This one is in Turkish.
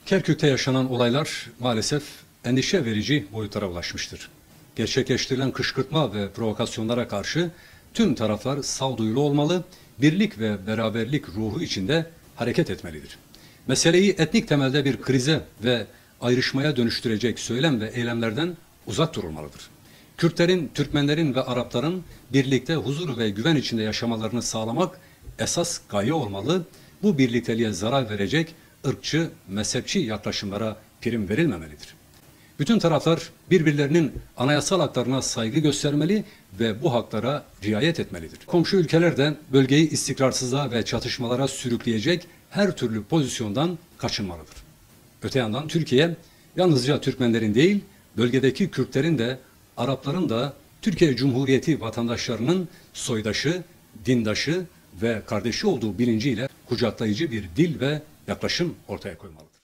Kerkük'te yaşanan olaylar maalesef endişe verici boyutlara ulaşmıştır. Gerçekleştirilen kışkırtma ve provokasyonlara karşı tüm taraflar sağduyulu olmalı, birlik ve beraberlik ruhu içinde hareket etmelidir. Meseleyi etnik temelde bir krize ve ayrışmaya dönüştürecek söylem ve eylemlerden uzak durulmalıdır. Kürtlerin, Türkmenlerin ve Arapların birlikte huzur ve güven içinde yaşamalarını sağlamak esas gaye olmalı. Bu birlikteliğe zarar verecek ırkçı, mezhepçi yaklaşımlara prim verilmemelidir. Bütün taraflar birbirlerinin anayasal haklarına saygı göstermeli ve bu haklara riayet etmelidir. Komşu ülkeler de bölgeyi istikrarsızlığa ve çatışmalara sürükleyecek her türlü pozisyondan kaçınmalıdır. Öte yandan Türkiye yalnızca Türkmenlerin değil, bölgedeki Kürtlerin de Arapların da Türkiye Cumhuriyeti vatandaşlarının soydaşı, dindaşı ve kardeşi olduğu bilinciyle kucaklayıcı bir dil ve yaklaşım ortaya koymalıdır.